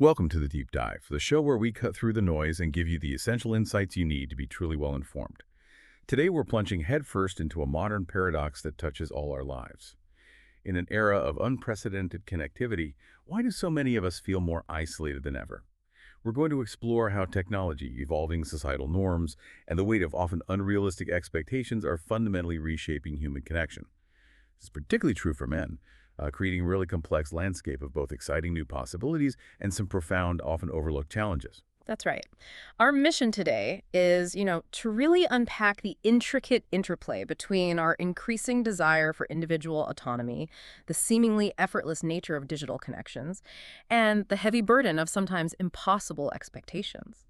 Welcome to the Deep Dive, the show where we cut through the noise and give you the essential insights you need to be truly well informed. Today we're plunging headfirst into a modern paradox that touches all our lives. In an era of unprecedented connectivity, why do so many of us feel more isolated than ever? We're going to explore how technology, evolving societal norms, and the weight of often unrealistic expectations are fundamentally reshaping human connection. This is particularly true for men, creating a really complex landscape of both exciting new possibilities and some profound, often overlooked challenges. That's right. Our mission today is, to really unpack the intricate interplay between our increasing desire for individual autonomy, the seemingly effortless nature of digital connections, and the heavy burden of sometimes impossible expectations.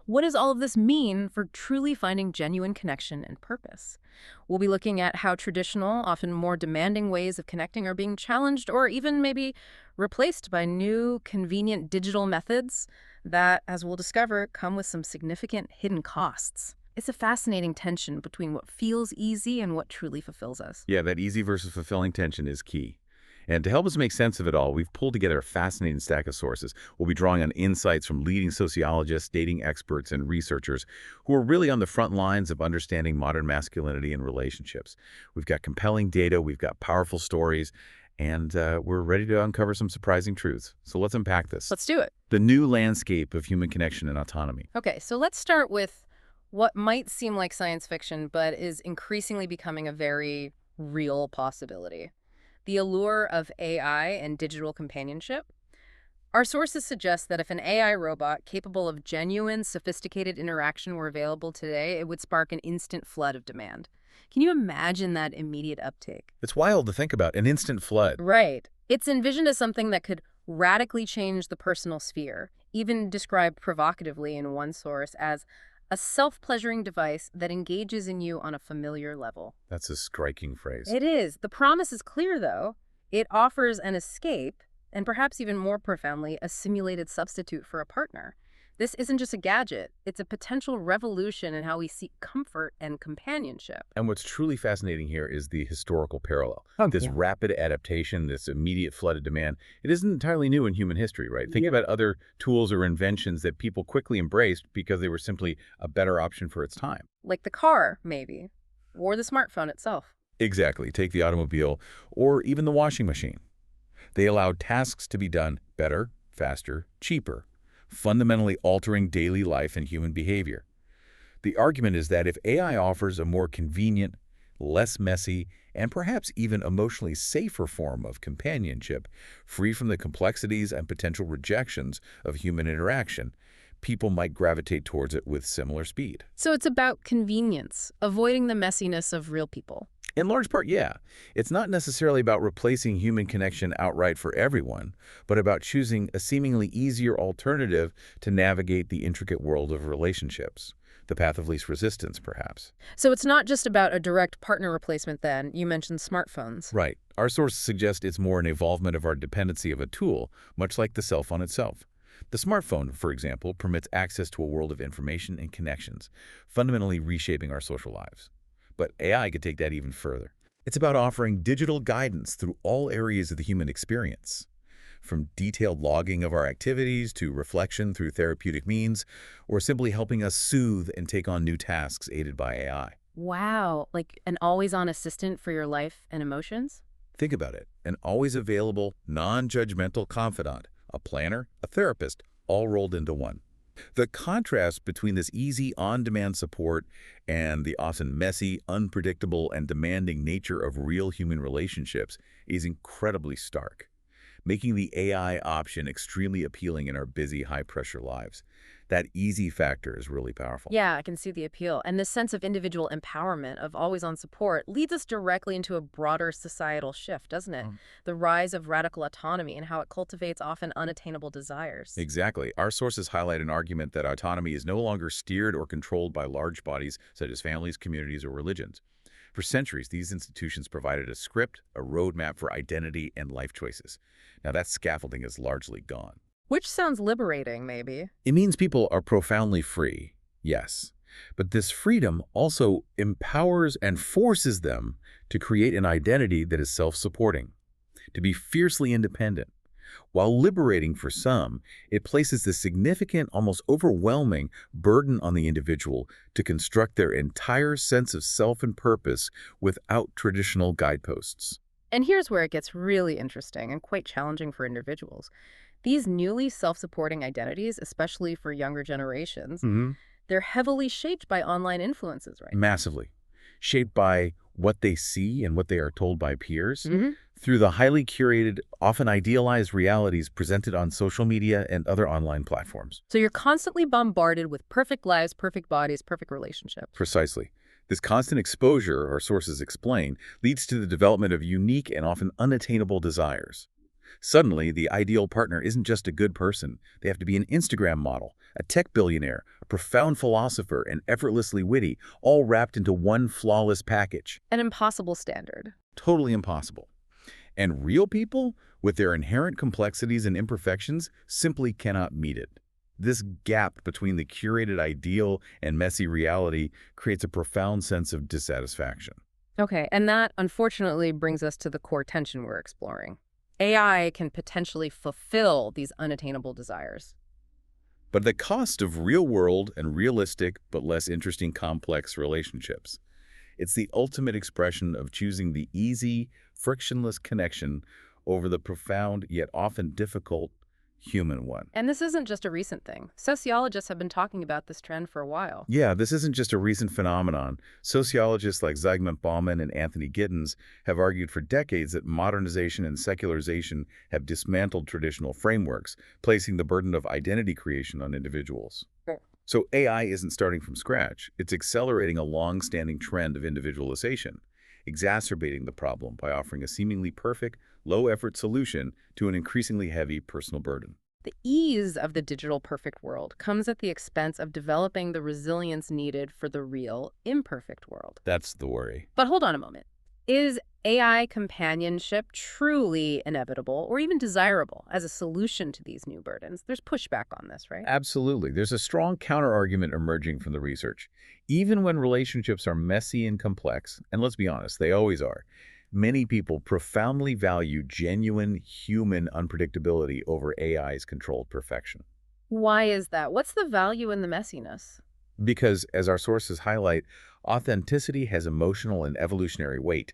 What does all of this mean for truly finding genuine connection and purpose? We'll be looking at how traditional, often more demanding ways of connecting are being challenged or even maybe replaced by new, convenient digital methods that, as we'll discover, come with some significant hidden costs. It's a fascinating tension between what feels easy and what truly fulfills us. Yeah, that easy versus fulfilling tension is key. And to help us make sense of it all, we've pulled together a fascinating stack of sources. We'll be drawing on insights from leading sociologists, dating experts, and researchers who are really on the front lines of understanding modern masculinity and relationships. We've got compelling data, we've got powerful stories, and we're ready to uncover some surprising truths. So let's unpack this. Let's do it. The new landscape of human connection and autonomy. Okay, so let's start with what might seem like science fiction, but is increasingly becoming a very real possibility. The allure of AI and digital companionship. Our sources suggest that if an AI robot capable of genuine, sophisticated interaction were available today, it would spark an instant flood of demand. Can you imagine that immediate uptake? It's wild to think about, an instant flood. Right. It's envisioned as something that could radically change the personal sphere, even described provocatively in one source as a self-pleasuring device that engages in you on a familiar level. That's a striking phrase. It is. The promise is clear, though. It offers an escape, and perhaps even more profoundly, a simulated substitute for a partner. This isn't just a gadget. It's a potential revolution in how we seek comfort and companionship. And what's truly fascinating here is the historical parallel. This Yeah. rapid adaptation, this immediate flood of demand, it isn't entirely new in human history, right? Think about other tools or inventions that people quickly embraced because they were simply a better option for its time. Like the car, maybe, or the smartphone itself. Exactly. Take the automobile or even the washing machine. They allowed tasks to be done better, faster, cheaper, fundamentally altering daily life and human behavior. The argument is that if AI offers a more convenient, less messy, and perhaps even emotionally safer form of companionship, free from the complexities and potential rejections of human interaction, people might gravitate towards it with similar speed. So it's about convenience, avoiding the messiness of real people. In large part, yeah. It's not necessarily about replacing human connection outright for everyone, but about choosing a seemingly easier alternative to navigate the intricate world of relationships. The path of least resistance, perhaps. So it's not just about a direct partner replacement then. You mentioned smartphones. Right. Our sources suggest it's more an evolvement of our dependency of a tool, much like the cell phone itself. The smartphone, for example, permits access to a world of information and connections, fundamentally reshaping our social lives. But AI could take that even further. It's about offering digital guidance through all areas of the human experience, from detailed logging of our activities to reflection through therapeutic means, or simply helping us soothe and take on new tasks aided by AI. Wow, like an always-on assistant for your life and emotions? Think about it, an always available, non-judgmental confidant, a planner, a therapist, all rolled into one. The contrast between this easy, on-demand support and the often messy, unpredictable, and demanding nature of real human relationships is incredibly stark, making the AI option extremely appealing in our busy, high-pressure lives. That easy factor is really powerful. Yeah, I can see the appeal. And this sense of individual empowerment, of always-on support, leads us directly into a broader societal shift, doesn't it? The rise of radical autonomy and how it cultivates often unattainable desires. Exactly. Our sources highlight an argument that autonomy is no longer steered or controlled by large bodies such as families, communities, or religions. For centuries, these institutions provided a script, a roadmap for identity and life choices. Now that scaffolding is largely gone. Which sounds liberating, maybe. It means people are profoundly free, yes. But this freedom also empowers and forces them to create an identity that is self-supporting, to be fiercely independent, While liberating for some, it places the significant, almost overwhelming burden on the individual to construct their entire sense of self and purpose without traditional guideposts. And here's where it gets really interesting and quite challenging for individuals. These newly self-supporting identities, especially for younger generations, they're heavily shaped by online influences, right? Massively. Shaped by what they see and what they are told by peers, Hmm. through the highly curated, often idealized realities presented on social media and other online platforms. So you're constantly bombarded with perfect lives, perfect bodies, perfect relationships. Precisely. This constant exposure, our sources explain, leads to the development of unique and often unattainable desires. Suddenly, the ideal partner isn't just a good person. They have to be an Instagram model, a tech billionaire, a profound philosopher, and effortlessly witty, all wrapped into one flawless package. An impossible standard. Totally impossible. And real people, with their inherent complexities and imperfections, simply cannot meet it. This gap between the curated ideal and messy reality creates a profound sense of dissatisfaction. Okay, and that unfortunately brings us to the core tension we're exploring. AI can potentially fulfill these unattainable desires. But at the cost of real-world and realistic but less interesting complex relationships. It's the ultimate expression of choosing the easy, frictionless connection over the profound yet often difficult human one. And this isn't just a recent thing. Sociologists have been talking about this trend for a while. Yeah, this isn't just a recent phenomenon. Sociologists like Zygmunt Bauman and Anthony Giddens have argued for decades that modernization and secularization have dismantled traditional frameworks, placing the burden of identity creation on individuals. Sure. So AI isn't starting from scratch. It's accelerating a long-standing trend of individualization, exacerbating the problem by offering a seemingly perfect, low-effort solution to an increasingly heavy personal burden. The ease of the digital perfect world comes at the expense of developing the resilience needed for the real, imperfect world. That's the worry. But hold on a moment. Is AI companionship truly inevitable or even desirable as a solution to these new burdens? There's pushback on this, right? Absolutely. There's a strong counterargument emerging from the research. Even when relationships are messy and complex, and let's be honest, they always are, many people profoundly value genuine human unpredictability over AI's controlled perfection. Why is that? What's the value in the messiness? Because, as our sources highlight, authenticity has emotional and evolutionary weight.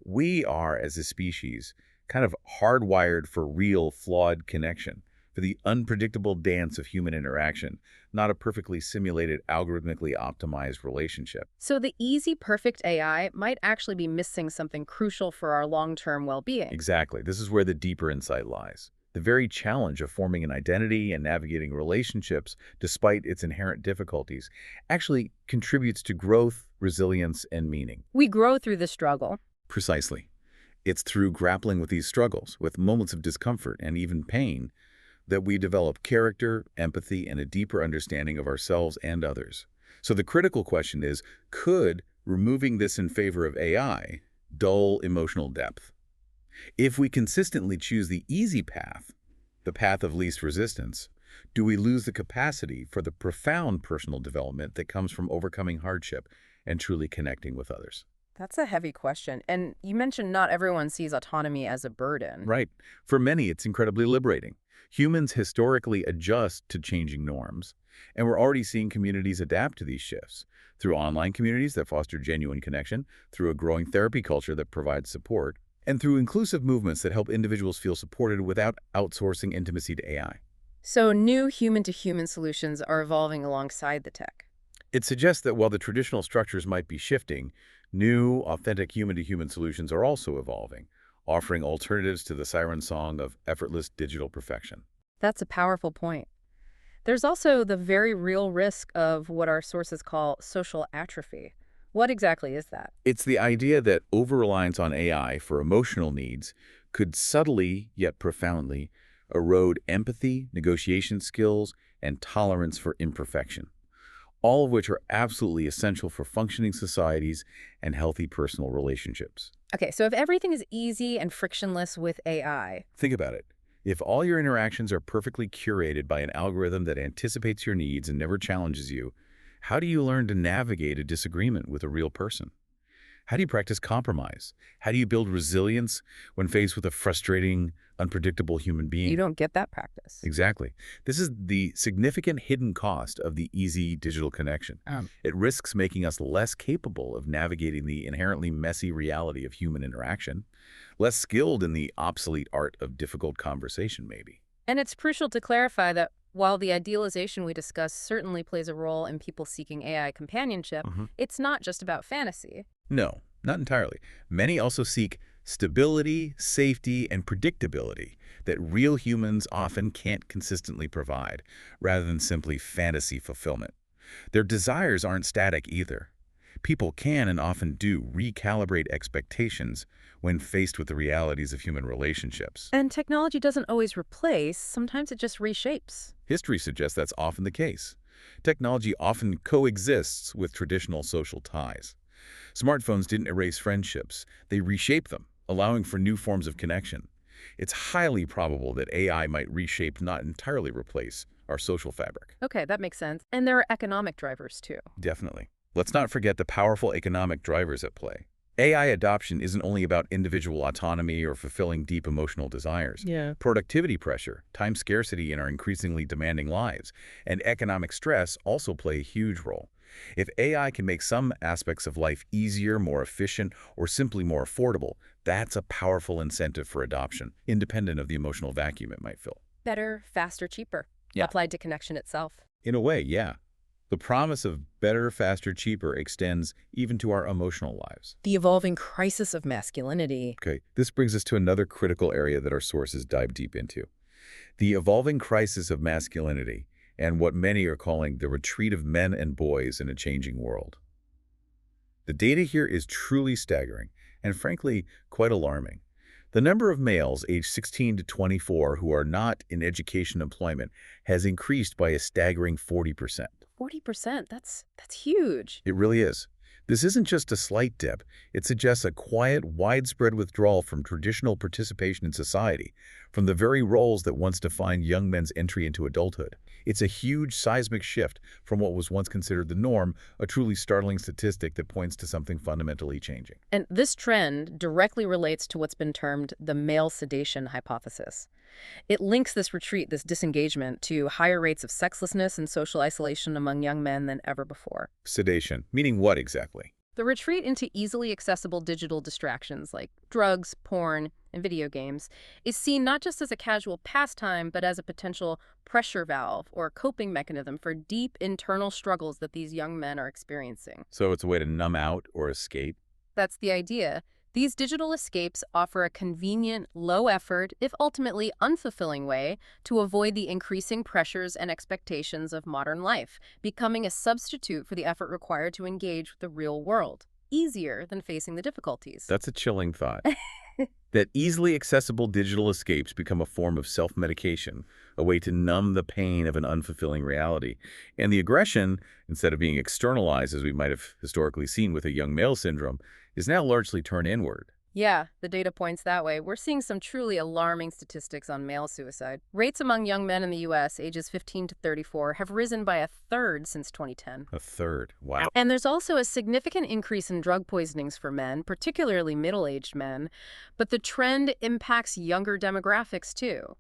We are, as a species, kind of hardwired for real, flawed connection, for the unpredictable dance of human interaction, not a perfectly simulated, algorithmically optimized relationship. So the easy, perfect AI might actually be missing something crucial for our long-term well-being. Exactly. This is where the deeper insight lies. The very challenge of forming an identity and navigating relationships, despite its inherent difficulties, actually contributes to growth, resilience, and meaning. We grow through the struggle. Precisely. It's through grappling with these struggles, with moments of discomfort and even pain, that we develop character, empathy, and a deeper understanding of ourselves and others. So the critical question is, could removing this in favor of AI dull emotional depth? If we consistently choose the easy path, the path of least resistance, do we lose the capacity for the profound personal development that comes from overcoming hardship and truly connecting with others? That's a heavy question. And you mentioned not everyone sees autonomy as a burden. Right. For many, it's incredibly liberating. Humans historically adjust to changing norms, and we're already seeing communities adapt to these shifts through online communities that foster genuine connection, through a growing therapy culture that provides support, and through inclusive movements that help individuals feel supported without outsourcing intimacy to AI. So new human-to-human solutions are evolving alongside the tech. It suggests that while the traditional structures might be shifting, new, authentic human-to-human solutions are also evolving, offering alternatives to the siren song of effortless digital perfection. That's a powerful point. There's also the very real risk of what our sources call social atrophy. What exactly is that? It's the idea that over-reliance on AI for emotional needs could subtly, yet profoundly, erode empathy, negotiation skills, and tolerance for imperfection, all of which are absolutely essential for functioning societies and healthy personal relationships. Okay, so if everything is easy and frictionless with AI, Think about it. If all your interactions are perfectly curated by an algorithm that anticipates your needs and never challenges you, how do you learn to navigate a disagreement with a real person? How do you practice compromise? How do you build resilience when faced with a frustrating, unpredictable human You being. don't get that practice. Exactly. This is the significant hidden cost of the easy digital connection. It risks making us less capable of navigating the inherently messy reality of human interaction, less skilled in the obsolete art of difficult conversation, maybe. And it's crucial to clarify that while the idealization we discuss certainly plays a role in people seeking AI companionship, it's not just about fantasy. No, not entirely. Many also seek stability, safety, and predictability that real humans often can't consistently provide, rather than simply fantasy fulfillment. Their desires aren't static either. People can and often do recalibrate expectations when faced with the realities of human relationships. And technology doesn't always replace, sometimes it just reshapes. History suggests that's often the case. Technology often coexists with traditional social ties. Smartphones didn't erase friendships, they reshaped them, allowing for new forms of connection. It's highly probable that AI might reshape, not entirely replace, our social fabric. Okay, that makes sense. And there are economic drivers too. Definitely. Let's not forget the powerful economic drivers at play. AI adoption isn't only about individual autonomy or fulfilling deep emotional desires. Yeah. Productivity pressure, time scarcity in our increasingly demanding lives, and economic stress also play a huge role. If AI can make some aspects of life easier, more efficient, or simply more affordable, that's a powerful incentive for adoption, independent of the emotional vacuum it might fill. Better, faster, cheaper. Yeah. Applied to connection itself. In a way, yeah. The promise of better, faster, cheaper extends even to our emotional lives. The evolving crisis of masculinity. Okay, this brings us to another critical area that our sources dive deep into. The evolving crisis of masculinity and what many are calling the retreat of men and boys in a changing world. The data here is truly staggering and frankly quite alarming. The number of males aged 16 to 24 who are not in education employment has increased by a staggering 40%. 40%, that's huge. It really is. This isn't just a slight dip. It suggests a quiet, widespread withdrawal from traditional participation in society, from the very roles that once defined young men's entry into adulthood. It's a huge seismic shift from what was once considered the norm, a truly startling statistic that points to something fundamentally changing. And this trend directly relates to what's been termed the male sedation hypothesis. It links this retreat, this disengagement, to higher rates of sexlessness and social isolation among young men than ever before. Sedation, meaning what exactly? The retreat into easily accessible digital distractions like drugs, porn, and video games is seen not just as a casual pastime, but as a potential pressure valve or coping mechanism for deep internal struggles that these young men are experiencing. So it's a way to numb out or escape? That's the idea. These digital escapes offer a convenient, low-effort, if ultimately unfulfilling way to avoid the increasing pressures and expectations of modern life, becoming a substitute for the effort required to engage with the real world, easier than facing the difficulties. That's a chilling thought. That easily accessible digital escapes become a form of self-medication, a way to numb the pain of an unfulfilling reality. And the aggression, instead of being externalized as we might have historically seen with a young male syndrome, is now largely turned inward. Yeah, the data points that way. We're seeing some truly alarming statistics on male suicide. Rates among young men in the U.S., ages 15 to 34, have risen by a third since 2010. A third. Wow. And there's also a significant increase in drug poisonings for men, particularly middle-aged men. But the trend impacts younger demographics, too.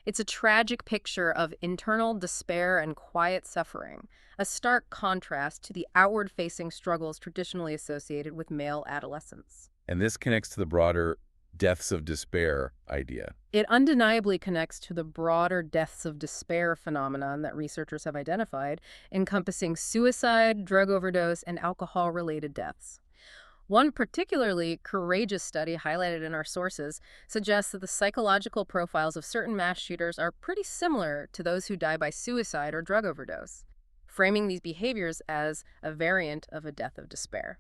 It's a tragic picture of internal despair and quiet suffering, a stark contrast to the outward-facing struggles traditionally associated with male adolescence. And this connects to the broader deaths of despair idea. It undeniably connects to the broader deaths of despair phenomenon that researchers have identified, encompassing suicide, drug overdose, and alcohol-related deaths. One particularly courageous study highlighted in our sources suggests that the psychological profiles of certain mass shooters are pretty similar to those who die by suicide or drug overdose, framing these behaviors as a variant of a death of despair.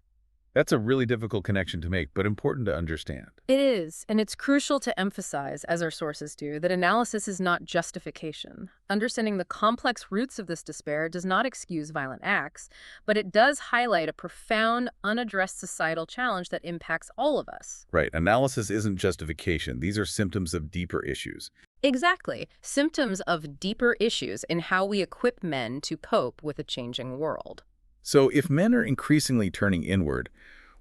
That's a really difficult connection to make, but important to understand. It is, and it's crucial to emphasize, as our sources do, that analysis is not justification. Understanding the complex roots of this despair does not excuse violent acts, but it does highlight a profound, unaddressed societal challenge that impacts all of us. Right. Analysis isn't justification. These are symptoms of deeper issues. Exactly. Symptoms of deeper issues in how we equip men to cope with a changing world. So if men are increasingly turning inward,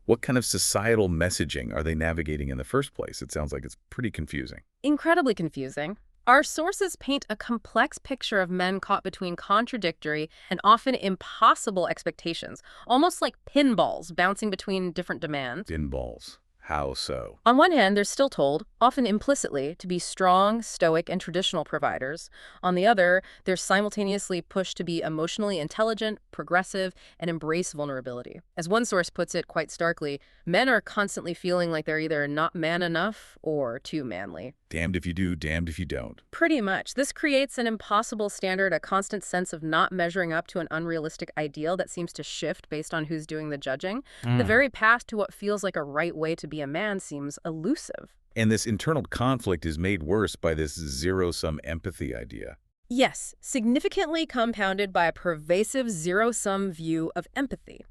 What kind of societal messaging are they navigating in the first place? It sounds like it's pretty confusing. Incredibly confusing. Our sources paint a complex picture of men caught between contradictory and often impossible expectations, almost like pinballs bouncing between different demands. Pinballs. How so? On one hand, they're still told, often implicitly, to be strong, stoic, and traditional providers. On the other, they're simultaneously pushed to be emotionally intelligent, progressive, and embrace vulnerability. As one source puts it quite starkly, men are constantly feeling like they're either not man enough or too manly. Damned if you do, damned if you don't. Pretty much. This creates an impossible standard, a constant sense of not measuring up to an unrealistic ideal that seems to shift based on who's doing the judging. The very path to what feels like a right way to be a man seems elusive. And this internal conflict is made worse by this zero-sum empathy idea. Yes, significantly compounded by a pervasive zero-sum view of empathy,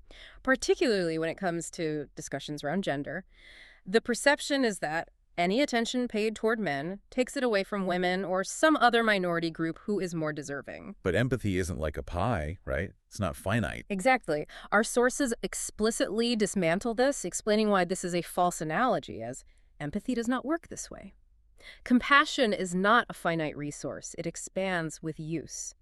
particularly when it comes to discussions around gender. The perception is that any attention paid toward men takes it away from women or some other minority group who is more deserving. But empathy isn't like a pie, right? It's not finite. Exactly. Our sources explicitly dismantle this, explaining why this is a false analogy, as empathy does not work this way. Compassion is not a finite resource. It expands with use.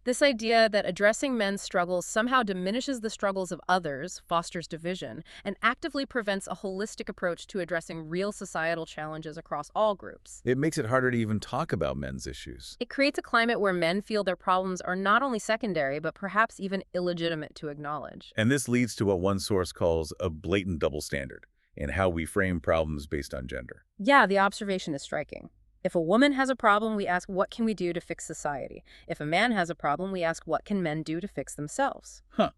This idea that addressing men's struggles somehow diminishes the struggles of others fosters division and actively prevents a holistic approach to addressing real societal challenges across all groups. It makes it harder to even talk about men's issues. It creates a climate where men feel their problems are not only secondary, but perhaps even illegitimate to acknowledge. And this leads to what one source calls a blatant double standard in how we frame problems based on gender. Yeah, the observation is striking. If a woman has a problem, we ask, what can we do to fix society? If a man has a problem, we ask, what can men do to fix themselves? Huh.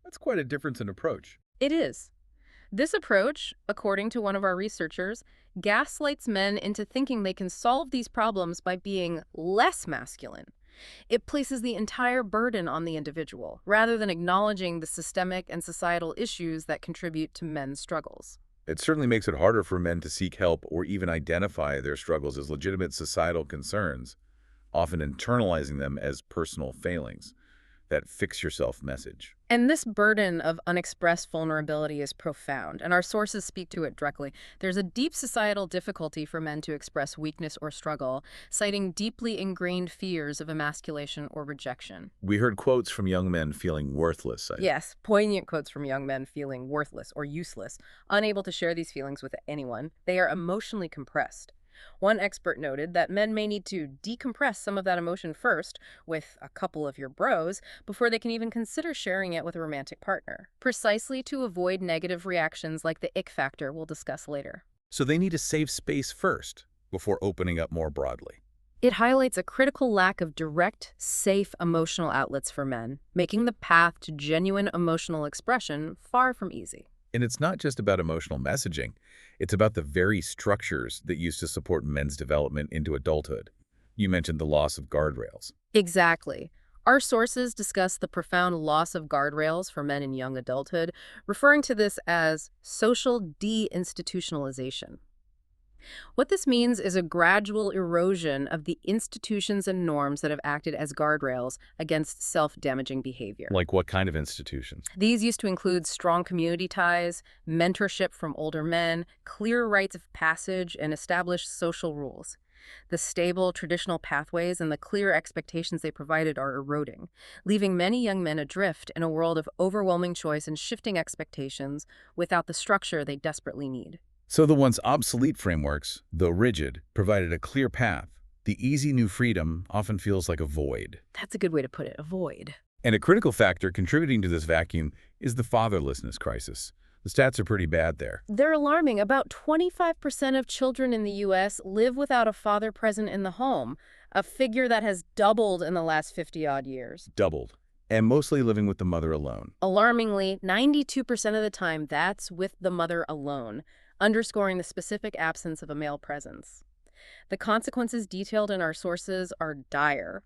That's quite a difference in approach. It is. This approach, according to one of our researchers, gaslights men into thinking they can solve these problems by being less masculine. It places the entire burden on the individual, rather than acknowledging the systemic and societal issues that contribute to men's struggles. It certainly makes it harder for men to seek help or even identify their struggles as legitimate societal concerns, often internalizing them as personal failings. That fix yourself message. And this burden of unexpressed vulnerability is profound, and our sources speak to it directly. There's a deep societal difficulty for men to express weakness or struggle, citing deeply ingrained fears of emasculation or rejection. We heard quotes from young men feeling worthless. Yes, poignant quotes from young men feeling worthless or useless, unable to share these feelings with anyone. They are emotionally compressed. One expert noted that men may need to decompress some of that emotion first with a couple of your bros before they can even consider sharing it with a romantic partner, precisely to avoid negative reactions like the ick factor we'll discuss later. So they need a safe space first before opening up more broadly. It highlights a critical lack of direct, safe emotional outlets for men, making the path to genuine emotional expression far from easy. And it's not just about emotional messaging. It's about the very structures that used to support men's development into adulthood. You mentioned the loss of guardrails. Exactly. Our sources discuss the profound loss of guardrails for men in young adulthood, referring to this as social deinstitutionalization. What this means is a gradual erosion of the institutions and norms that have acted as guardrails against self-damaging behavior. Like what kind of institutions? These used to include strong community ties, mentorship from older men, clear rites of passage, and established social rules. The stable, traditional pathways and the clear expectations they provided are eroding, leaving many young men adrift in a world of overwhelming choice and shifting expectations without the structure they desperately need. So the once obsolete frameworks, though rigid, provided a clear path. The easy new freedom often feels like a void. That's a good way to put it, a void. And a critical factor contributing to this vacuum is the fatherlessness crisis. The stats are pretty bad there. They're alarming. About 25% of children in the U.S. live without a father present in the home, a figure that has doubled in the last 50-odd years. Doubled. And mostly living with the mother alone. Alarmingly, 92% of the time, that's with the mother alone, underscoring the specific absence of a male presence. The consequences detailed in our sources are dire.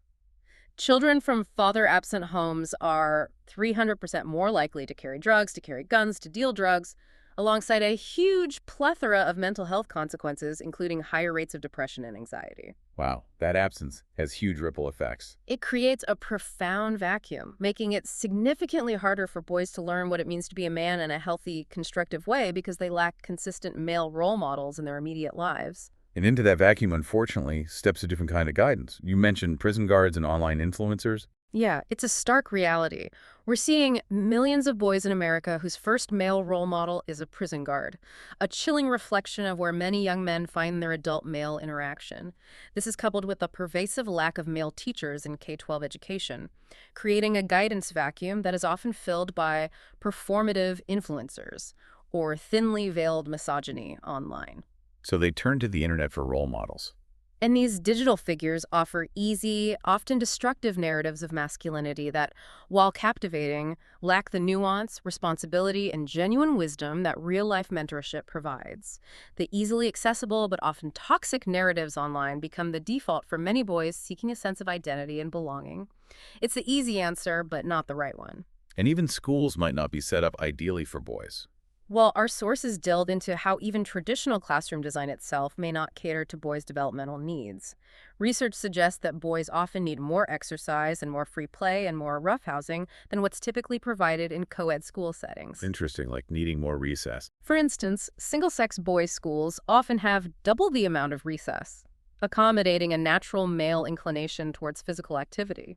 Children from father-absent homes are 300% more likely to carry drugs, to carry guns, to deal drugs, alongside a huge plethora of mental health consequences, including higher rates of depression and anxiety. Wow, that absence has huge ripple effects. It creates a profound vacuum, making it significantly harder for boys to learn what it means to be a man in a healthy, constructive way because they lack consistent male role models in their immediate lives. And into that vacuum, unfortunately, steps a different kind of guidance. You mentioned prison guards and online influencers. Yeah, it's a stark reality. We're seeing millions of boys in America whose first male role model is a prison guard, a chilling reflection of where many young men find their adult male interaction. This is coupled with a pervasive lack of male teachers in K-12 education, creating a guidance vacuum that is often filled by performative influencers or thinly veiled misogyny online. So they turn to the internet for role models. And these digital figures offer easy, often destructive narratives of masculinity that, while captivating, lack the nuance, responsibility, and genuine wisdom that real-life mentorship provides. The easily accessible but often toxic narratives online become the default for many boys seeking a sense of identity and belonging. It's the easy answer, but not the right one. And even schools might not be set up ideally for boys. Well, our sources delved into how even traditional classroom design itself may not cater to boys' developmental needs. Research suggests that boys often need more exercise and more free play and more roughhousing than what's typically provided in co-ed school settings. Interesting, like needing more recess. For instance, single-sex boys' schools often have double the amount of recess, accommodating a natural male inclination towards physical activity.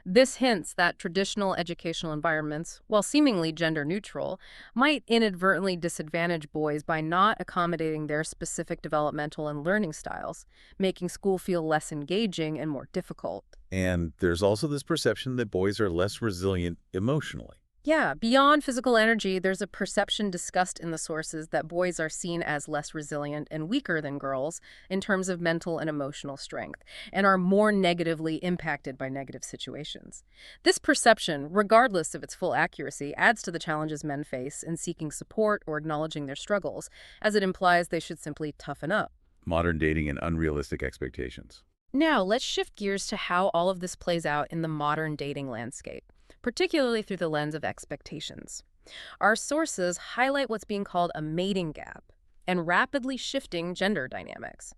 This hints that traditional educational environments, while seemingly gender-neutral, might inadvertently disadvantage boys by not accommodating their specific developmental and learning styles, making school feel less engaging and more difficult. And there's also this perception that boys are less resilient emotionally. Yeah, beyond physical energy, there's a perception discussed in the sources that boys are seen as less resilient and weaker than girls in terms of mental and emotional strength, and are more negatively impacted by negative situations. This perception, regardless of its full accuracy, adds to the challenges men face in seeking support or acknowledging their struggles, as it implies they should simply toughen up. Modern dating and unrealistic expectations. Now, let's shift gears to how all of this plays out in the modern dating landscape, particularly through the lens of expectations. Our sources highlight what's being called a mating gap and rapidly shifting gender dynamics.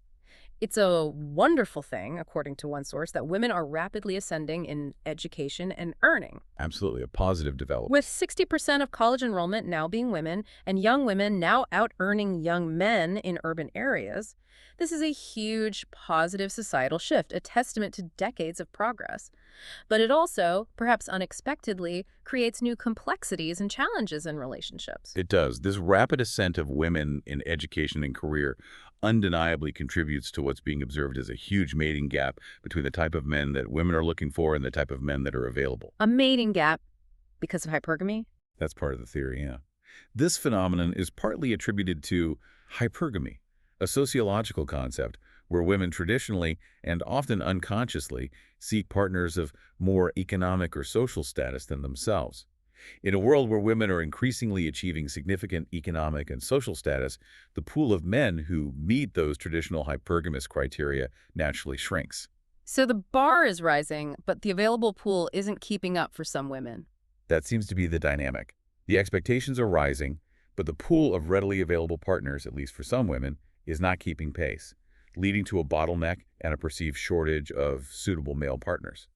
It's a wonderful thing, according to one source, that women are rapidly ascending in education and earning. Absolutely, a positive development. With 60% of college enrollment now being women and young women now out-earning young men in urban areas, this is a huge positive societal shift, a testament to decades of progress. But it also, perhaps unexpectedly, creates new complexities and challenges in relationships. It does. This rapid ascent of women in education and career undeniably contributes to what's being observed as a huge mating gap between the type of men that women are looking for and the type of men that are available. A mating gap because of hypergamy? That's part of the theory, yeah. This phenomenon is partly attributed to hypergamy, a sociological concept where women traditionally and often unconsciously seek partners of more economic or social status than themselves. In a world where women are increasingly achieving significant economic and social status, the pool of men who meet those traditional hypergamous criteria naturally shrinks. So the bar is rising, but the available pool isn't keeping up for some women. That seems to be the dynamic. The expectations are rising, but the pool of readily available partners, at least for some women, is not keeping pace, leading to a bottleneck and a perceived shortage of suitable male partners.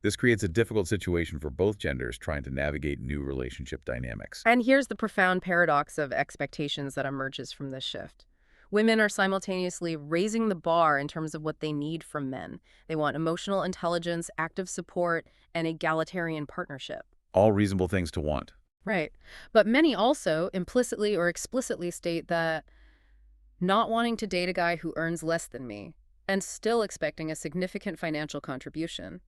This creates a difficult situation for both genders trying to navigate new relationship dynamics. And here's the profound paradox of expectations that emerges from this shift. Women are simultaneously raising the bar in terms of what they need from men. They want emotional intelligence, active support, and egalitarian partnership. All reasonable things to want. Right. But many also implicitly or explicitly state that not wanting to date a guy who earns less than me and still expecting a significant financial contribution.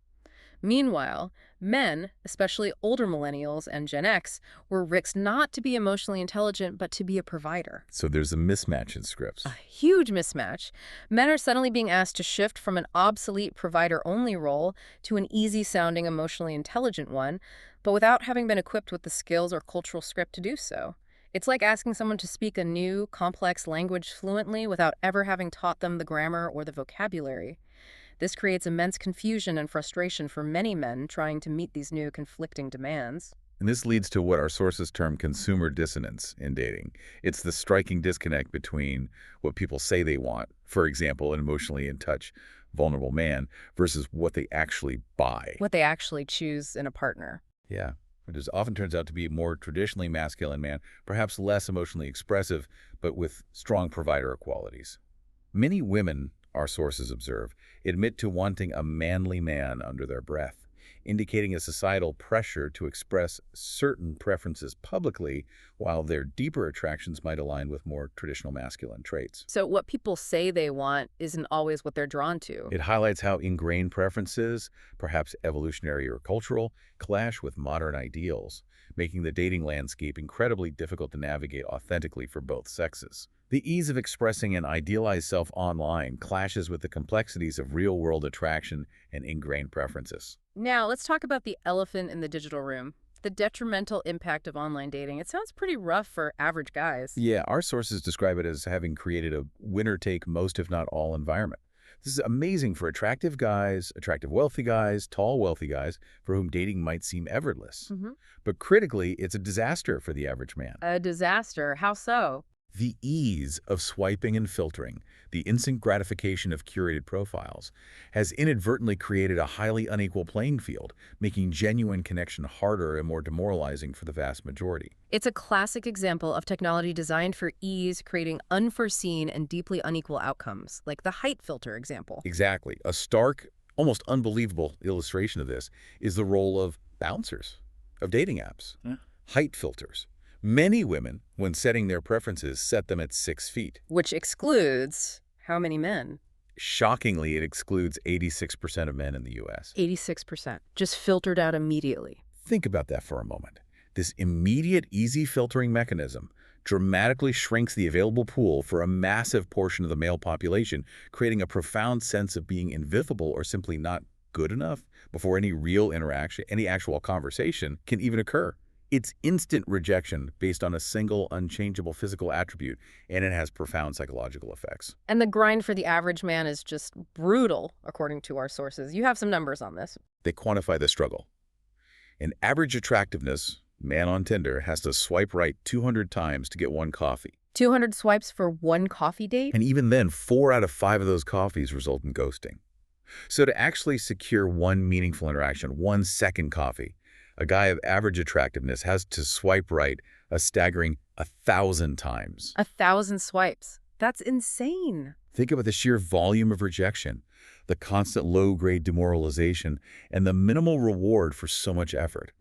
Meanwhile, men, especially older millennials and Gen X, were risked not to be emotionally intelligent, but to be a provider. So there's a mismatch in scripts. A huge mismatch. Men are suddenly being asked to shift from an obsolete provider-only role to an easy-sounding, emotionally intelligent one, but without having been equipped with the skills or cultural script to do so. It's like asking someone to speak a new, complex language fluently without ever having taught them the grammar or the vocabulary. This creates immense confusion and frustration for many men trying to meet these new conflicting demands. And this leads to what our sources term consumer dissonance in dating. It's the striking disconnect between what people say they want, for example, an emotionally in touch, vulnerable man, versus what they actually buy. What they actually choose in a partner. Yeah. It often turns out to be a more traditionally masculine man, perhaps less emotionally expressive, but with strong provider qualities. Many women, our sources observe, admit to wanting a manly man under their breath, indicating a societal pressure to express certain preferences publicly, while their deeper attractions might align with more traditional masculine traits. So what people say they want isn't always what they're drawn to. It highlights how ingrained preferences, perhaps evolutionary or cultural, clash with modern ideals, making the dating landscape incredibly difficult to navigate authentically for both sexes. The ease of expressing an idealized self online clashes with the complexities of real-world attraction and ingrained preferences. Now, let's talk about the elephant in the digital room. The detrimental impact of online dating. It sounds pretty rough for average guys. Yeah, our sources describe it as having created a winner-take-most, if not all, environment. This is amazing for attractive guys, attractive wealthy guys, tall wealthy guys, for whom dating might seem effortless. But critically, it's a disaster for the average man. A disaster. How so? The ease of swiping and filtering, the instant gratification of curated profiles, has inadvertently created a highly unequal playing field, making genuine connection harder and more demoralizing for the vast majority. It's a classic example of technology designed for ease, creating unforeseen and deeply unequal outcomes, like the height filter example. Exactly. A stark, almost unbelievable illustration of this is the role of bouncers, of dating apps, height filters. Many women, when setting their preferences, set them at 6 feet. Which excludes how many men? Shockingly, it excludes 86% of men in the U.S. 86%. Just filtered out immediately. Think about that for a moment. This immediate, easy filtering mechanism dramatically shrinks the available pool for a massive portion of the male population, creating a profound sense of being invisible or simply not good enough before any real interaction, any actual conversation can even occur. It's instant rejection based on a single, unchangeable physical attribute, and it has profound psychological effects. And the grind for the average man is just brutal, according to our sources. You have some numbers on this. They quantify the struggle. An average attractiveness man on Tinder has to swipe right 200 times to get one coffee. 200 swipes for one coffee date? And even then, 4 out of 5 of those coffees result in ghosting. So to actually secure one meaningful interaction, one second coffee, a guy of average attractiveness has to swipe right a staggering 1,000 times. 1,000 swipes. That's insane. Think about the sheer volume of rejection, the constant low-grade demoralization, and the minimal reward for so much effort.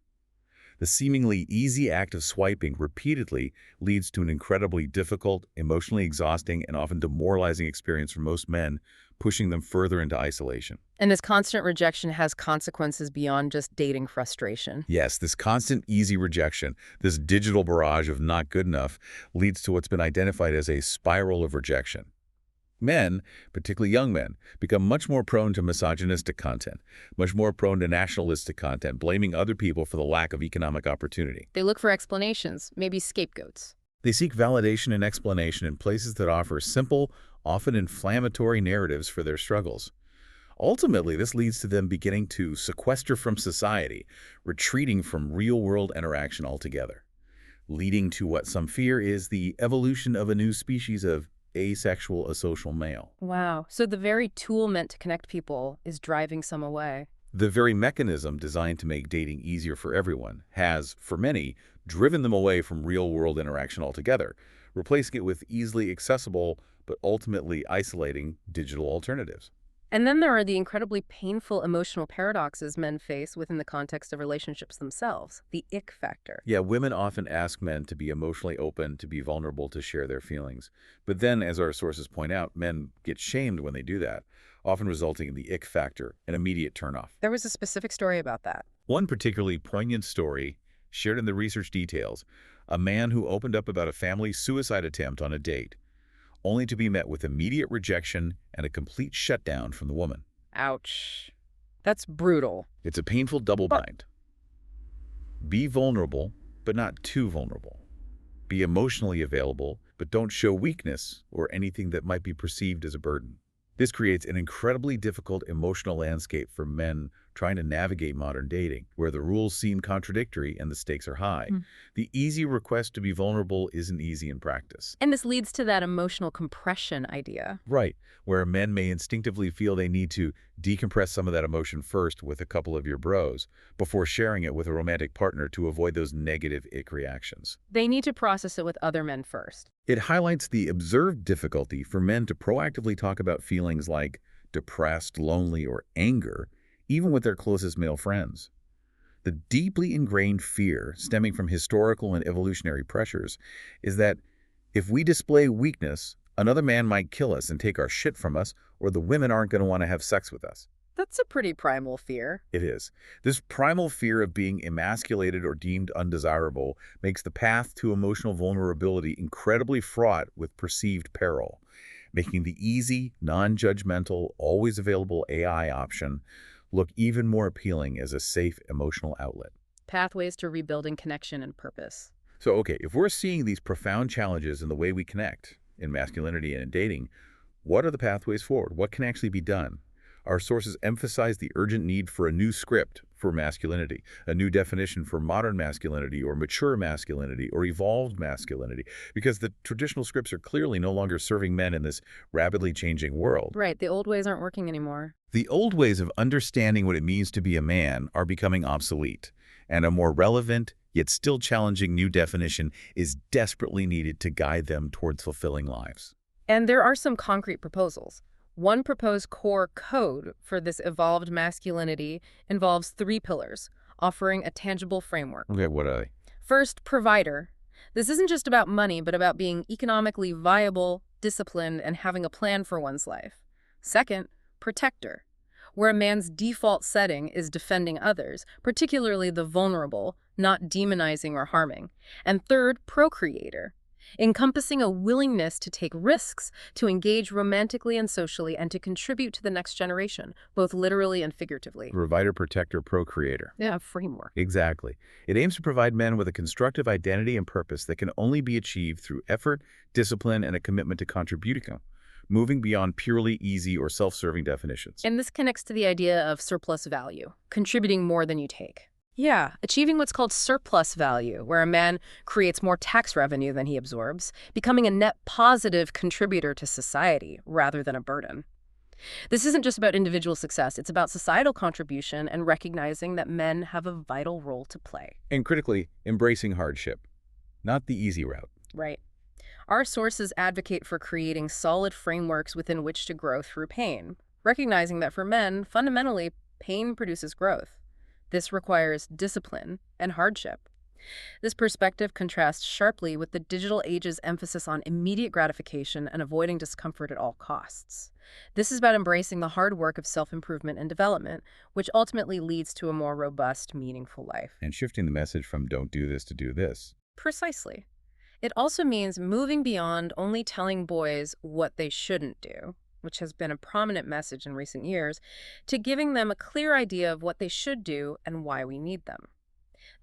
The seemingly easy act of swiping repeatedly leads to an incredibly difficult, emotionally exhausting, and often demoralizing experience for most men, pushing them further into isolation. And this constant rejection has consequences beyond just dating frustration. Yes, this constant, easy rejection, this digital barrage of not good enough, leads to what's been identified as a spiral of rejection. Men, particularly young men, become much more prone to misogynistic content, much more prone to nationalistic content, blaming other people for the lack of economic opportunity. They look for explanations, maybe scapegoats. They seek validation and explanation in places that offer simple, often inflammatory narratives for their struggles. Ultimately, this leads to them beginning to sequester from society, retreating from real-world interaction altogether, leading to what some fear is the evolution of a new species of asexual asocial male. Wow. So the very tool meant to connect people is driving some away. The very mechanism designed to make dating easier for everyone has, for many, driven them away from real-world interaction altogether, replacing it with easily accessible but ultimately isolating digital alternatives. And then there are the incredibly painful emotional paradoxes men face within the context of relationships themselves, the ick factor. Yeah, women often ask men to be emotionally open, to be vulnerable, to share their feelings. But then, as our sources point out, men get shamed when they do that, often resulting in the ick factor, an immediate turnoff. There was a specific story about that. One particularly poignant story, shared in the research details, a man who opened up about a family suicide attempt on a date, only to be met with immediate rejection and a complete shutdown from the woman. Ouch. That's brutal. It's a painful double bind. Be vulnerable, but not too vulnerable. Be emotionally available, but don't show weakness or anything that might be perceived as a burden. This creates an incredibly difficult emotional landscape for men trying to navigate modern dating, where the rules seem contradictory and the stakes are high. The easy request to be vulnerable isn't easy in practice. And this leads to that emotional compression idea. Right, where men may instinctively feel they need to decompress some of that emotion first with a couple of your bros before sharing it with a romantic partner to avoid those negative ick reactions. They need to process it with other men first. It highlights the observed difficulty for men to proactively talk about feelings like depressed, lonely, or anger, even with their closest male friends. The deeply ingrained fear stemming from historical and evolutionary pressures is that if we display weakness, another man might kill us and take our shit from us, or the women aren't going to want to have sex with us. That's a pretty primal fear. It is. This primal fear of being emasculated or deemed undesirable makes the path to emotional vulnerability incredibly fraught with perceived peril, making the easy, non-judgmental, always available AI option look even more appealing as a safe emotional outlet. Pathways to rebuilding connection and purpose. So, okay, if we're seeing these profound challenges in the way we connect, in masculinity and in dating, what are the pathways forward? What can actually be done? Our sources emphasize the urgent need for a new script for masculinity, a new definition for modern masculinity or mature masculinity or evolved masculinity, because the traditional scripts are clearly no longer serving men in this rapidly changing world. Right, the old ways aren't working anymore. The old ways of understanding what it means to be a man are becoming obsolete, and a more relevant, yet still challenging new definition is desperately needed to guide them towards fulfilling lives. And there are some concrete proposals. One proposed core code for this evolved masculinity involves 3 pillars, offering a tangible framework. Okay, what are they? First, provider. This isn't just about money, but about being economically viable, disciplined, and having a plan for one's life. Second, protector, where a man's default setting is defending others, particularly the vulnerable, not demonizing or harming. And third, procreator, encompassing a willingness to take risks, to engage romantically and socially, and to contribute to the next generation, both literally and figuratively. Provider, protector, procreator. Yeah, framework. Exactly. It aims to provide men with a constructive identity and purpose that can only be achieved through effort, discipline, and a commitment to contributing, moving beyond purely easy or self-serving definitions. And this connects to the idea of surplus value, contributing more than you take. Yeah, achieving what's called surplus value, where a man creates more tax revenue than he absorbs, becoming a net positive contributor to society rather than a burden. This isn't just about individual success, it's about societal contribution and recognizing that men have a vital role to play. And critically, embracing hardship, not the easy route. Right. Our sources advocate for creating solid frameworks within which to grow through pain, recognizing that for men, fundamentally, pain produces growth. This requires discipline and hardship. This perspective contrasts sharply with the digital age's emphasis on immediate gratification and avoiding discomfort at all costs. This is about embracing the hard work of self-improvement and development, which ultimately leads to a more robust, meaningful life. And shifting the message from don't do this to do this. Precisely. It also means moving beyond only telling boys what they shouldn't do, which has been a prominent message in recent years, to giving them a clear idea of what they should do and why we need them.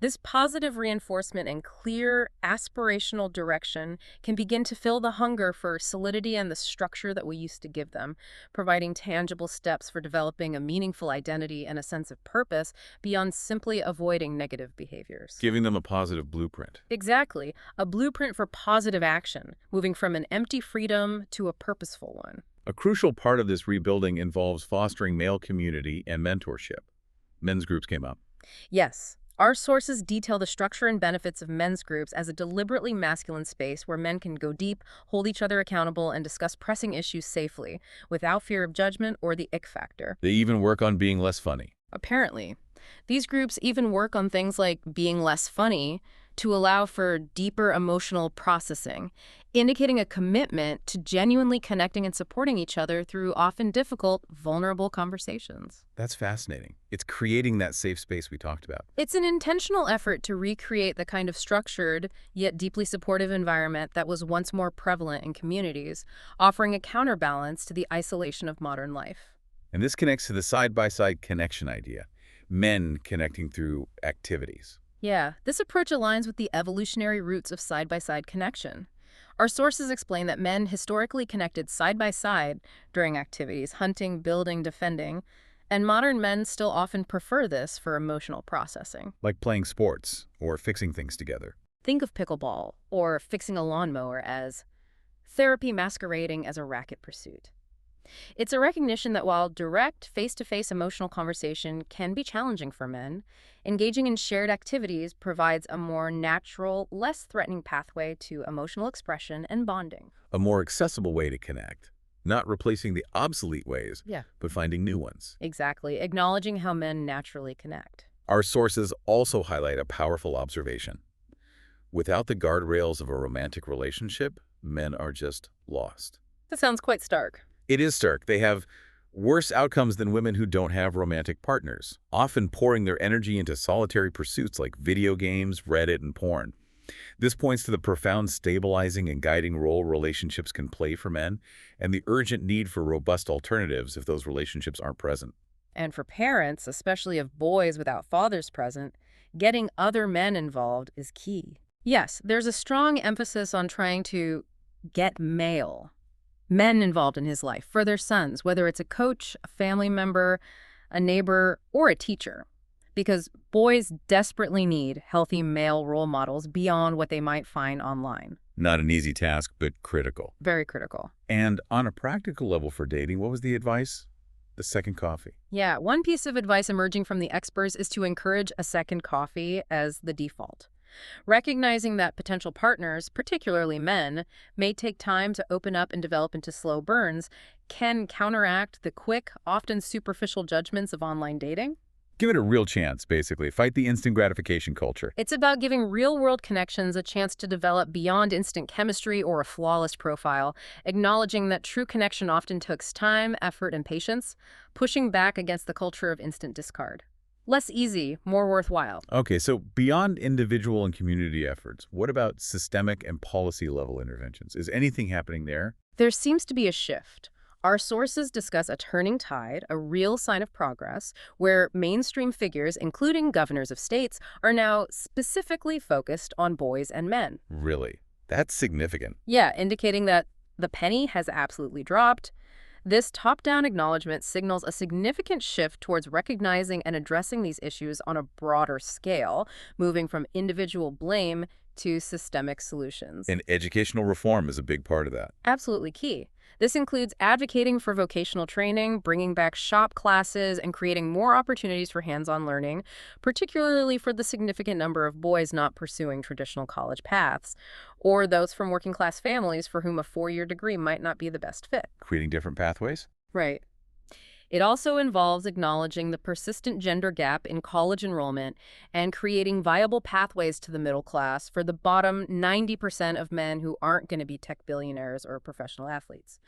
This positive reinforcement and clear, aspirational direction can begin to fill the hunger for solidity and the structure that we used to give them, providing tangible steps for developing a meaningful identity and a sense of purpose beyond simply avoiding negative behaviors. Giving them a positive blueprint. Exactly, a blueprint for positive action, moving from an empty freedom to a purposeful one. A crucial part of this rebuilding involves fostering male community and mentorship. Men's groups came up. Yes. Our sources detail the structure and benefits of men's groups as a deliberately masculine space where men can go deep, hold each other accountable, and discuss pressing issues safely, without fear of judgment or the ick factor. They even work on being less funny. Apparently. These groups even work on things like being less funny to allow for deeper emotional processing, indicating a commitment to genuinely connecting and supporting each other through often difficult, vulnerable conversations. That's fascinating. It's creating that safe space we talked about. It's an intentional effort to recreate the kind of structured, yet deeply supportive environment that was once more prevalent in communities, offering a counterbalance to the isolation of modern life. And this connects to the side-by-side connection idea. Men connecting through activities. Yeah, this approach aligns with the evolutionary roots of side-by-side connection. Our sources explain that men historically connected side-by-side during activities, hunting, building, defending, And modern men still often prefer this for emotional processing. Like playing sports or fixing things together. Think of pickleball or fixing a lawnmower as therapy masquerading as a racket pursuit. It's a recognition that while direct, face-to-face emotional conversation can be challenging for men, engaging in shared activities provides a more natural, less threatening pathway to emotional expression and bonding. A more accessible way to connect. Not replacing the obsolete ways, Yeah, but finding new ones. exactly. Acknowledging how men naturally connect. Our sources also highlight a powerful observation. Without the guardrails of a romantic relationship, men are just lost. That sounds quite stark. It is stark. They have worse outcomes than women who don't have romantic partners, often pouring their energy into solitary pursuits like video games, Reddit, and porn. This points to the profound stabilizing and guiding role relationships can play for men and the urgent need for robust alternatives if those relationships aren't present. And for parents, especially of boys without fathers present, getting other men involved is key. Yes, there's a strong emphasis on trying to get men involved in his life for their sons, whether it's a coach, a family member, a neighbor, or a teacher. Because boys desperately need healthy male role models beyond what they might find online. Not an easy task, but critical. Very critical. And on a practical level for dating, what was the advice? The second coffee. Yeah, one piece of advice emerging from the experts is to encourage a second coffee as the default. Recognizing that potential partners, particularly men, may take time to open up and develop into slow burns can counteract the quick, often superficial judgments of online dating. Give it a real chance, basically. Fight the instant gratification culture. It's about giving real-world connections a chance to develop beyond instant chemistry or a flawless profile, acknowledging that true connection often takes time, effort, and patience, pushing back against the culture of instant discard. Less easy, more worthwhile. Okay, so beyond individual and community efforts, what about systemic and policy-level interventions? Is anything happening there? There seems to be a shift. Our sources discuss a turning tide, a real sign of progress, where mainstream figures, including governors of states, are now specifically focused on boys and men. Really? That's significant. Yeah, indicating that the penny has absolutely dropped. This top-down acknowledgement signals a significant shift towards recognizing and addressing these issues on a broader scale, moving from individual blame to systemic solutions. And educational reform is a big part of that. Absolutely key. This includes advocating for vocational training, bringing back shop classes, and creating more opportunities for hands-on learning, particularly for the significant number of boys not pursuing traditional college paths, or those from working-class families for whom a four-year degree might not be the best fit. Creating different pathways? Right. It also involves acknowledging the persistent gender gap in college enrollment and creating viable pathways to the middle class for the bottom 90% of men who aren't going to be tech billionaires or professional athletes.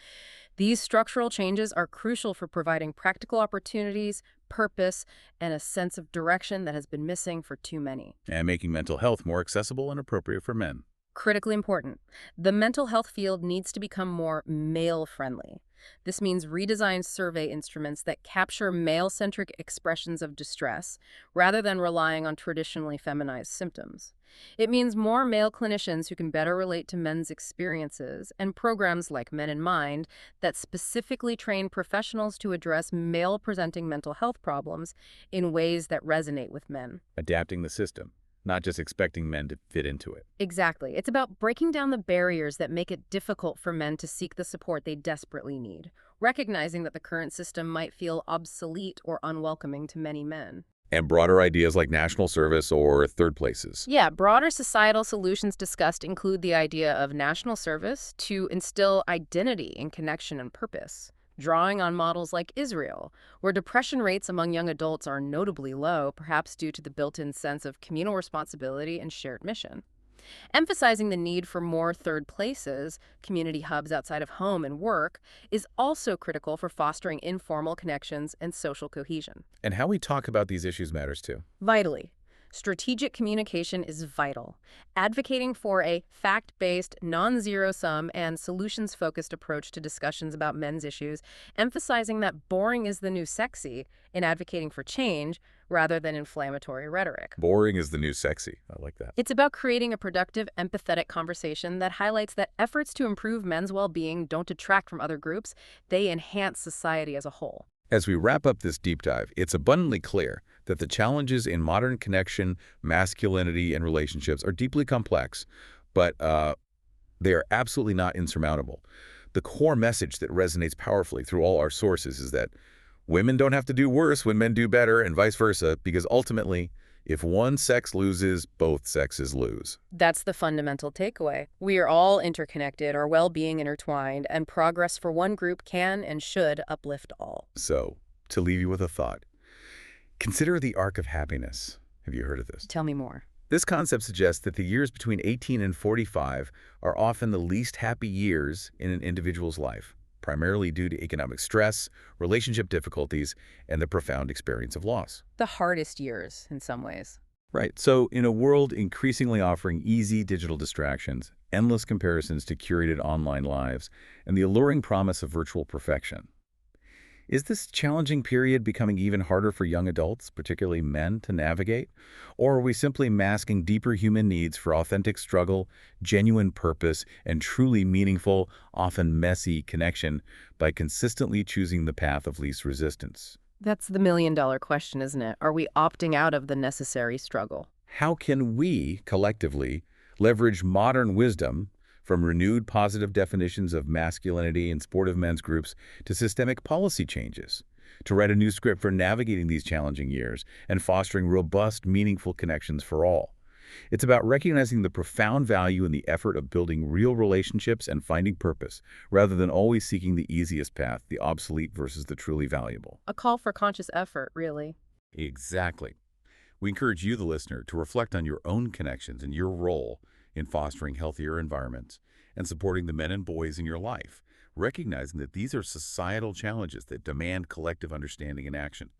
These structural changes are crucial for providing practical opportunities, purpose, and a sense of direction that has been missing for too many. And making mental health more accessible and appropriate for men. Critically important. The mental health field needs to become more male-friendly. This means redesigned survey instruments that capture male-centric expressions of distress rather than relying on traditionally feminized symptoms. It means more male clinicians who can better relate to men's experiences and programs like Men in Mind that specifically train professionals to address male-presenting mental health problems in ways that resonate with men. Adapting the system, not just expecting men to fit into it. Exactly. It's about breaking down the barriers that make it difficult for men to seek the support they desperately need, recognizing that the current system might feel obsolete or unwelcoming to many men. And broader ideas like national service or third places. Yeah, broader societal solutions discussed include the idea of national service to instill identity in connection and purpose, drawing on models like Israel, where depression rates among young adults are notably low, perhaps due to the built-in sense of communal responsibility and shared mission. Emphasizing the need for more third places, community hubs outside of home and work, is also critical for fostering informal connections and social cohesion. And how we talk about these issues matters too. Vitally. Strategic communication is vital. Advocating for a fact-based, non-zero-sum, and solutions-focused approach to discussions about men's issues, emphasizing that boring is the new sexy in advocating for change rather than inflammatory rhetoric. Boring is the new sexy. I like that. It's about creating a productive, empathetic conversation that highlights that efforts to improve men's well-being don't detract from other groups, they enhance society as a whole. As we wrap up this deep dive, it's abundantly clear that the challenges in modern connection, masculinity, and relationships are deeply complex, but they are absolutely not insurmountable. The core message that resonates powerfully through all our sources is that women don't have to do worse when men do better, and vice versa, because ultimately, if one sex loses, both sexes lose. That's the fundamental takeaway. We are all interconnected, our well-being intertwined, and progress for one group can and should uplift all. So, to leave you with a thought, consider the arc of happiness. Have you heard of this? Tell me more. This concept suggests that the years between 18 and 45 are often the least happy years in an individual's life, primarily due to economic stress, relationship difficulties, and the profound experience of loss. The hardest years, in some ways. Right. So in a world increasingly offering easy digital distractions, endless comparisons to curated online lives, and the alluring promise of virtual perfection, is this challenging period becoming even harder for young adults, particularly men, to navigate? Or are we simply masking deeper human needs for authentic struggle, genuine purpose, and truly meaningful, often messy connection by consistently choosing the path of least resistance? That's the million-dollar question, isn't it? Are we opting out of the necessary struggle? How can we, collectively, leverage modern wisdom from renewed positive definitions of masculinity in sportive men's groups to systemic policy changes, to write a new script for navigating these challenging years and fostering robust, meaningful connections for all? It's about recognizing the profound value in the effort of building real relationships and finding purpose, rather than always seeking the easiest path, the obsolete versus the truly valuable. A call for conscious effort, really. Exactly. We encourage you, the listener, to reflect on your own connections and your role in fostering healthier environments and supporting the men and boys in your life, recognizing that these are societal challenges that demand collective understanding and action.